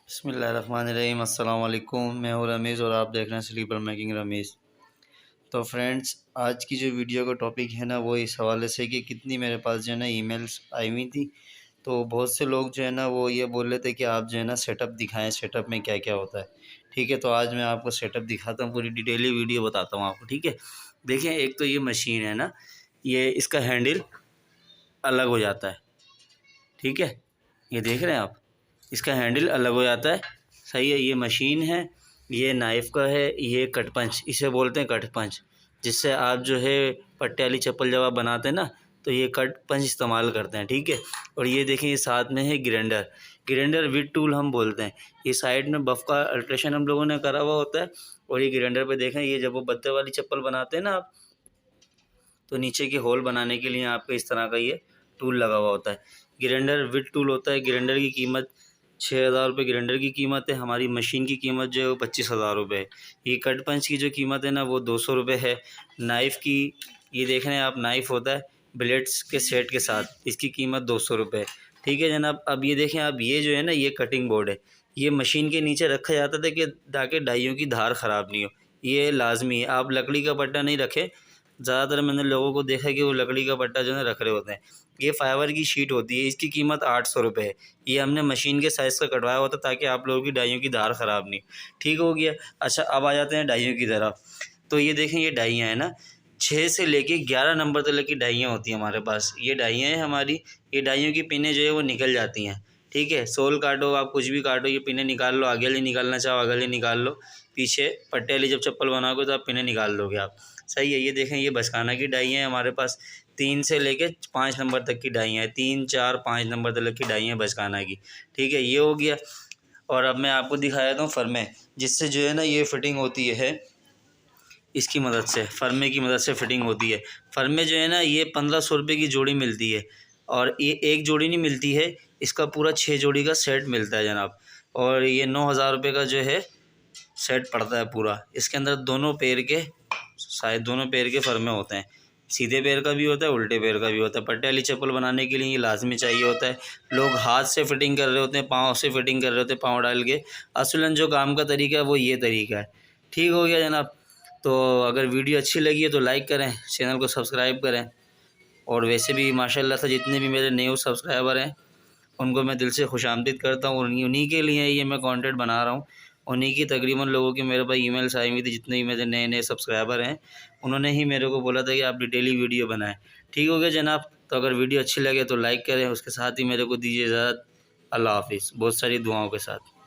बिस्मिल्लाहिर्रहमानिर्रहीम। अस्सलाम वालेकुम। मैं हूँ रमीज़ और आप देख रहे हैं स्लीपर मेकिंग रमीज़। तो फ्रेंड्स, आज की जो वीडियो का टॉपिक है ना, वो इस हवाले से कि कितनी मेरे पास जो है ना ईमेल्स आई हुई थी। तो बहुत से लोग जो है ना वो ये बोल रहे थे कि आप जो है ना सेटअप दिखाएं, सेटअप में क्या क्या होता है। ठीक है, तो आज मैं आपको सेटअप दिखाता हूँ, पूरी डिटेली वीडियो बताता हूँ आपको। ठीक है, देखें, एक तो ये मशीन है ना, ये इसका हैंडल अलग हो जाता है। ठीक है, ये देख रहे हैं आप, इसका हैंडल अलग हो जाता है। सही है, ये मशीन है, ये नाइफ़ का है, ये कट पंच, इसे बोलते हैं कट पंच, जिससे आप जो है पट्टे वाली चप्पल जब आप बनाते हैं ना, तो ये कट पंच इस्तेमाल करते हैं। ठीक है, और ये देखें, ये साथ में है ग्राइंडर, ग्राइंडर विद टूल हम बोलते हैं। ये साइड में बफ का अल्ट्रेशन हम लोगों ने करा हुआ होता है। और ये ग्राइंडर पे देखें, ये जब वो बत्ते वाली चप्पल बनाते हैं ना आप, तो नीचे के होल बनाने के लिए आपको इस तरह का ये टूल लगा हुआ होता है। ग्राइंडर विद टूल होता है। ग्राइंडर की कीमत 6,000 रुपये ग्राइंडर की कीमत है। हमारी मशीन की कीमत जो है वो 25,000 रुपये है। ये कट पंच की जो कीमत है ना, वो 200 रुपये है। नाइफ़ की, ये देख रहे हैं आप, नाइफ़ होता है ब्लेड्स के सेट के साथ, इसकी कीमत 200 रुपये। ठीक है जनाब, अब ये देखें आप, ये जो है ना, ये कटिंग बोर्ड है। ये मशीन के नीचे रखा जाता था कि ताकि डाइयों की धार ख़राब नहीं हो। ये लाजमी है, आप लकड़ी का पट्टा नहीं रखें। ज़्यादातर मैंने लोगों को देखा है कि वो लकड़ी का पट्टा जो है रख रहे होते हैं। ये फाइबर की शीट होती है, इसकी कीमत 800 रुपये है। ये हमने मशीन के साइज़ का कटवाया होता ताकि आप लोगों की डाइयों की धार ख़राब नहीं। ठीक हो गया। अच्छा, अब आ जाते हैं डाइयों की तरफ। तो ये देखें, ये डाइयाँ हैं ना, 6 से लेके 11 नंबर तक की डाइयाँ होती हैं हमारे पास। ये डाइयाँ हैं हमारी। ये डाइयों की पिनें जो है वो निकल जाती हैं। ठीक है, सोल काटो, आप कुछ भी काटो, ये पिनें निकाल लो। आगे वाली निकालना चाहो आगे वाली निकाल लो, पीछे पट्टे वाली जब चप्पल बनाओगे तो आप पिनें निकाल लोगे आप। सही है, ये देखें, ये बचकाना की डाइयाँ हैं हमारे पास। 3 से लेके 5 नंबर तक की डाइयाँ हैं, 3, 4, 5 नंबर तक की डाइयाँ हैं बचकाना की। ठीक है, ये हो गया। और अब मैं आपको दिखाया था फरमे, जिससे जो है ना ये फिटिंग होती है, इसकी मदद से, फरमे की मदद से फिटिंग होती है। फरमे जो है ना, ये 1500 रुपये की जोड़ी मिलती है। और ये एक जोड़ी नहीं मिलती है, इसका पूरा 6 जोड़ी का सेट मिलता है जनाब। और ये 9,000 रुपये का जो है सेट पड़ता है पूरा। इसके अंदर दोनों पैर के, शायद दोनों पैर के फरमे होते हैं। सीधे पैर का भी होता है, उल्टे पैर का भी होता है। पट्टे वाली चप्पल बनाने के लिए ये लाजमी चाहिए होता है। लोग हाथ से फिटिंग कर रहे होते हैं, पाँव से फिटिंग कर रहे होते हैं, पाँव डाल के। असलन जो काम का तरीका है वो ये तरीका है। ठीक हो गया जनाब। तो अगर वीडियो अच्छी लगी है तो लाइक करें, चैनल को सब्सक्राइब करें। और वैसे भी माशाल्लाह से जितने भी मेरे न्यू सब्सक्राइबर हैं, उनको मैं दिल से खुशामदीद करता हूँ। और उन्हीं के लिए ये मैं कंटेंट बना रहा हूँ। उन्हीं की तकरीबन लोगों की मेरे पास ईमेल्स आई हुई थी, जितने भी मेरे नए नए सब्सक्राइबर हैं, उन्होंने ही मेरे को बोला था कि आप डिटेली वीडियो बनाएं। ठीक हो गया जनाब। तो अगर वीडियो अच्छी लगे तो लाइक करें, उसके साथ ही मेरे को दीजिए इजाज़त। अल्लाह हाफिज़, बहुत सारी दुआओं के साथ।